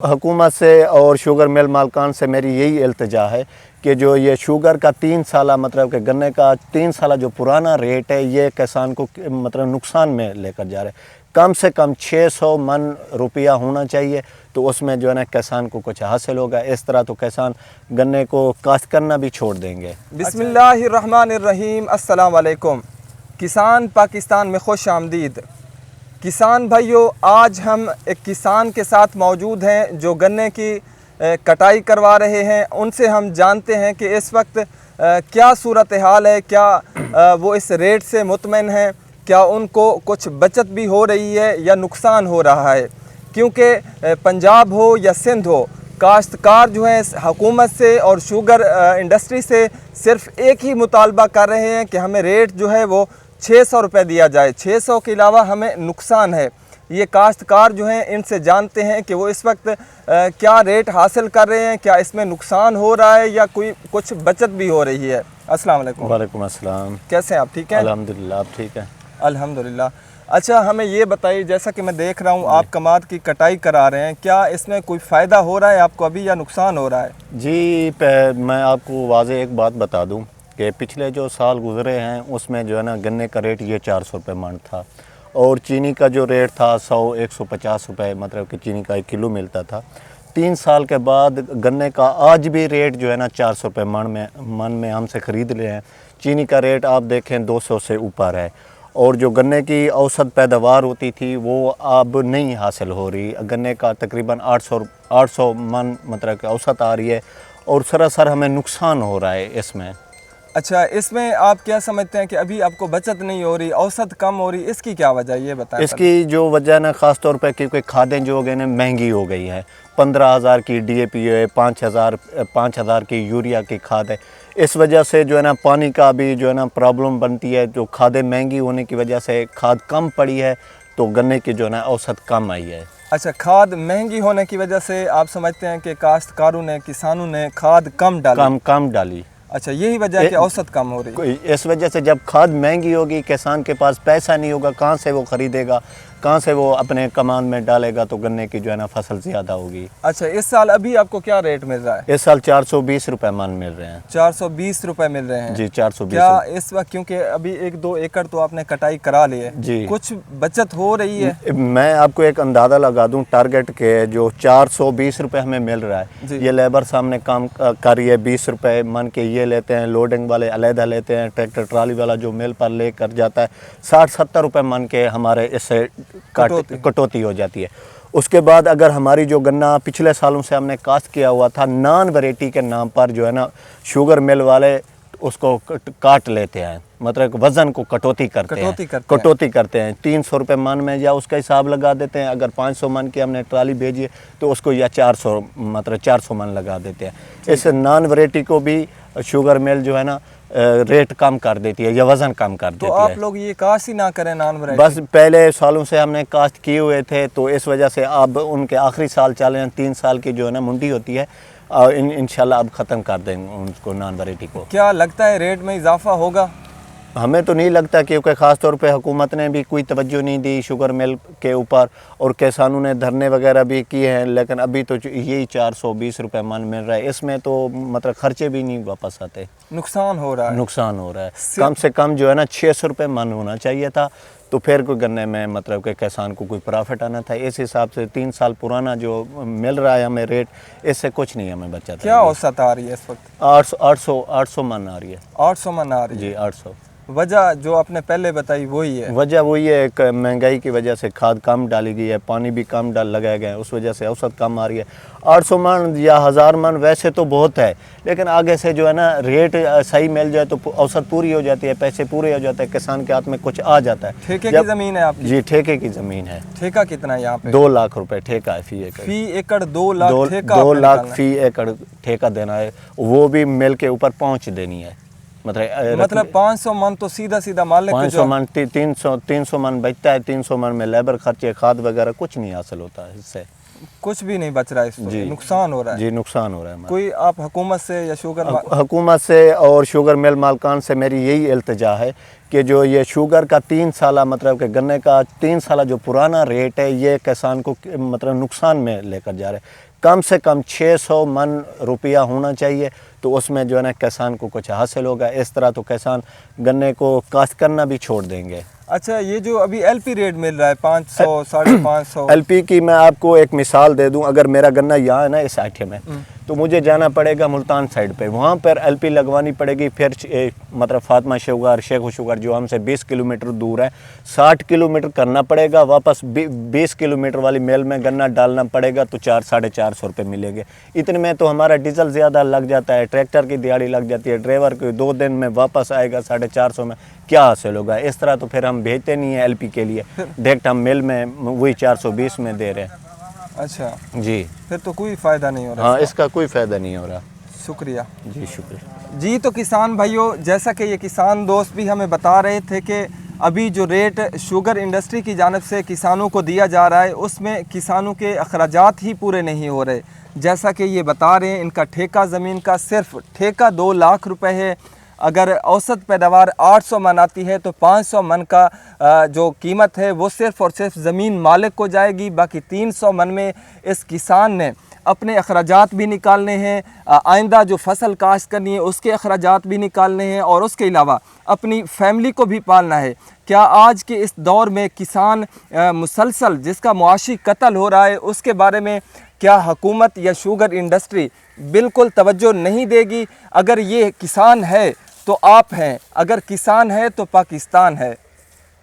हुकूमत से और शुगर मिल मालकान से मेरी यही इल्तिजा है कि जो ये शुगर का 3 साल मतलब कि गन्ने का 3 साल जो पुराना रेट है ये किसान को मतलब नुकसान में लेकर जा रहे हैं। कम से कम 600 मन रुपया होना चाहिए तो उसमें जो है ना किसान को कुछ हासिल होगा। इस तरह तो किसान गन्ने को काश्त करना भी छोड़ देंगे। बिस्मिल्लाहिर्रहमानिर्रहीम। अस्सलाम वालेकुम। किसान पाकिस्तान में खुश आमदीद। किसान भाइयों, आज हम एक किसान के साथ मौजूद हैं जो गन्ने की कटाई करवा रहे हैं। उनसे हम जानते हैं कि इस वक्त क्या सूरत हाल है, क्या वो इस रेट से मुतमईन हैं, क्या उनको कुछ बचत भी हो रही है या नुकसान हो रहा है। क्योंकि पंजाब हो या सिंध हो, काश्तकार जो हैं हुकूमत से और शुगर इंडस्ट्री से सिर्फ एक ही मुतालबा कर रहे हैं कि हमें रेट जो है वो 600 रुपये दिया जाए। 600 के अलावा हमें नुकसान है। ये काश्तकार जो हैं इनसे जानते हैं कि वो इस वक्त क्या रेट हासिल कर रहे हैं, क्या इसमें नुकसान हो रहा है या कोई कुछ बचत भी हो रही है। अस्सलाम वालेकुम। वालेकुम अस्सलाम। कैसे हैं आप? ठीक हैं? अल्हम्दुलिल्लाह, आप ठीक हैं? अल्हम्दुलिल्लाह। अच्छा, हमें ये बताइए, जैसा कि मैं देख रहा हूँ आप कमाद की कटाई करा रहे हैं, क्या इसमें कोई फ़ायदा हो रहा है आपको अभी या नुकसान हो रहा है? जी, मैं आपको वाज़ेह एक बात बता दूं कि पिछले जो साल गुज़रे हैं उसमें जो है ना गन्ने का रेट ये 400 रुपये मन था और चीनी का जो रेट था 150 रुपये मतलब कि चीनी का 1 किलो मिलता था। 3 साल के बाद गन्ने का आज भी रेट जो है ना 400 रुपये मन में हमसे ख़रीद रहे हैं। चीनी का रेट आप देखें 200 से ऊपर है और जो गन्ने की औसत पैदावार होती थी वो अब नहीं हासिल हो रही। गन्ने का तकरीबन 800 मन मतलब कि औसत आ रही है और सरासर हमें नुकसान हो रहा है इसमें। अच्छा, इसमें आप क्या समझते हैं कि अभी आपको बचत नहीं हो रही, औसत कम हो रही, इसकी क्या वजह है, ये बताएं। इसकी जो वजह है ना ख़ास तौर पे क्योंकि खादें जो हो गई ना महंगी हो गई हैं। 15,000 की DAP है, 5,000 की यूरिया की खाद है। इस वजह से जो है ना पानी का भी जो है ना प्रॉब्लम बनती है। जो खादें महंगी होने की वजह से खाद कम पड़ी है तो गन्ने की जो है ना औसत कम आई है। अच्छा, खाद महंगी होने की वजह से आप समझते हैं कि काश्तकारों ने, किसानों ने खाद कम डाली। अच्छा, यही वजह है कि औसत कम हो रही है। इस वजह से जब खाद महंगी होगी, किसान के पास पैसा नहीं होगा, कहाँ से वो ख़रीदेगा, कहाँ से वो अपने कमान में डालेगा, तो गन्ने की जो है ना फसल ज़्यादा होगी। अच्छा, इस साल अभी आपको क्या रेट मिल रहा है? इस साल 420 रुपये मन मिल रहे हैं। 420 रुपये मिल रहे हैं जी, 420। क्या इस वक्त, क्योंकि अभी 1-2 एकड़ तो आपने कटाई करा ली है जी, कुछ बचत हो रही है? मैं आपको एक अंदाज़ा लगा दूं, टारगेट के जो 420 रुपये हमें मिल रहा है, ये लेबर सामने काम कर रही है। 20 रुपये मन के ये लेते हैं, लोडिंग वाले अलहदा लेते हैं, ट्रैक्टर ट्राली वाला जो मिल पर ले कर जाता है 60-70 रुपये मन के हमारे इससे कटौती हो जाती है। उसके बाद अगर हमारी जो गन्ना पिछले सालों से हमने काश्त किया हुआ था नॉन वैरायटी के नाम पर जो है ना शुगर मिल वाले उसको काट लेते हैं, मतलब वज़न को कटौती करते हैं 300 रुपये मन में या उसका हिसाब लगा देते हैं। अगर 500 मन की हमने ट्राली भेजी है तो उसको या 400 मन लगा देते हैं। इस नॉन वैरायटी को भी शुगर मिल जो है ना रेट कम कर देती है या वज़न कम कर देती है। तो आप लोग ये काश्त ही ना करें नॉन वैरायटी? बस पहले सालों से हमने काश्त किए हुए थे तो इस वजह से अब उनके आखिरी साल चल रहे हैं। 3 साल की जो है ना मुंडी होती है, इंशाल्लाह अब ख़त्म कर देंगे उनको नॉन वैरायटी को। क्या लगता है रेट में इजाफा होगा? हमें तो नहीं लगता, क्योंकि ख़ास तौर पे हुकूमत ने भी कोई तवज्जो नहीं दी शुगर मिल के ऊपर और किसानों ने धरने वगैरह भी किए हैं, लेकिन अभी तो यही 420 रुपये मन मिल रहा है। इसमें तो मतलब ख़र्चे भी नहीं वापस आते, नुकसान हो रहा है। कम से कम जो है ना 600 रुपये मन होना चाहिए था तो फिर कोई गन्ने में मतलब कि किसान को कोई प्रॉफिट आना था। इस हिसाब से 3 साल पुराना जो मिल रहा है हमें रेट, इससे कुछ नहीं हमें बचा। क्या औसत आ रही है इस वक्त? 800 मन आ रही है। 800 मन आ रही है? जी, 800। वजह जो आपने पहले बताई वही है? वजह वही है, एक महंगाई की वजह से खाद कम डाली गई है, पानी भी कम लगाए गए हैं, उस वजह से औसत कम आ रही है। 800 मन या 1000 मन वैसे तो बहुत है, लेकिन आगे से जो है ना रेट सही मिल जाए तो औसत पूरी हो जाती है, पैसे पूरे हो जाते हैं, किसान के हाथ में कुछ आ जाता है। ठेके की ज़मीन है आपकी? जी, ठेके की ज़मीन है। ठेका कितना है यहाँ पे? 2 लाख रुपए ठेका है फ़ी एकड़। फ़ी एकड़ 2 लाख ठेका? 2 लाख फ़ी एकड़ ठेका देना है, वो भी मिल के ऊपर पहुँच देनी है। मतलब 500 मन तो सीधा मालिक 500 मन 300 मन बचता है। 300 मन में लेबर खर्चे, खाद वगैरह कुछ नहीं हासिल होता है इससे। कुछ भी नहीं बच रहा है, इसको नुकसान हो रहा है। जी नुकसान हो रहा है हमारा। कोई आप हुकूमत से या हुकूमत से और शुगर मिल मालकान से मेरी यही इल्तिजा है कि जो ये शुगर का 3 साल मतलब कि गन्ने का 3 साल जो पुराना रेट है, ये किसान को मतलब नुकसान में लेकर जा रहे हैं। कम से कम 600 मन रुपया होना चाहिए, तो उसमें जो है ना किसान को कुछ हासिल होगा। इस तरह तो किसान गन्ने को काश्त करना भी छोड़ देंगे। अच्छा, ये जो अभी एलपी रेट मिल रहा है 500 550, एलपी की मैं आपको एक मिसाल दे दूं, अगर मेरा गन्ना यहाँ है ना इस आठे में, तो मुझे जाना पड़ेगा मुल्तान साइड पे, वहाँ पर एलपी लगवानी पड़ेगी। फिर मतलब फातिमा शुगर, शेख शुगर जो हमसे 20 किलोमीटर दूर है, 60 किलोमीटर करना पड़ेगा, वापस 20 किलोमीटर वाली मेल में गन्ना डालना पड़ेगा, तो 400-450 रुपये मिलेंगे। इतने में तो हमारा डीजल ज़्यादा लग जाता है, ट्रैक्टर की दिहाड़ी लग जाती है, ड्राइवर को 2 दिन में वापस आएगा 450 में, क्या हासिल होगा। इस तरह तो फिर हम भेजते नहीं हैं एलपी के लिए, डायरेक्ट हम मिल में वही 420 में दे रहे हैं। अच्छा जी, फिर तो कोई फ़ायदा नहीं हो रहा। हाँ, इसका कोई फ़ायदा नहीं हो रहा। शुक्रिया जी, शुक्रिया जी। तो किसान भाइयों, जैसा कि ये किसान दोस्त भी हमें बता रहे थे कि अभी जो रेट शुगर इंडस्ट्री की जानिब से किसानों को दिया जा रहा है, उसमें किसानों के अखराजात ही पूरे नहीं हो रहे। जैसा कि ये बता रहे हैं, इनका ठेका ज़मीन का सिर्फ ठेका 2 लाख रुपए है। अगर औसत पैदावार 800 मन आती है तो 500 मन का जो कीमत है वो सिर्फ़ और सिर्फ ज़मीन मालिक को जाएगी। बाकी 300 मन में इस किसान ने अपने अखराजात भी निकालने हैं, आइंदा जो फसल काश्त करनी है उसके अखराजात भी निकालने हैं, और उसके अलावा अपनी फैमिली को भी पालना है। क्या आज के इस दौर में किसान मुसलसल जिसका मुआशी कत्ल हो रहा है, उसके बारे में क्या हुकूमत या शुगर इंडस्ट्री बिल्कुल तवज्जो नहीं देगी? अगर ये किसान है तो आप हैं, अगर किसान है तो पाकिस्तान है।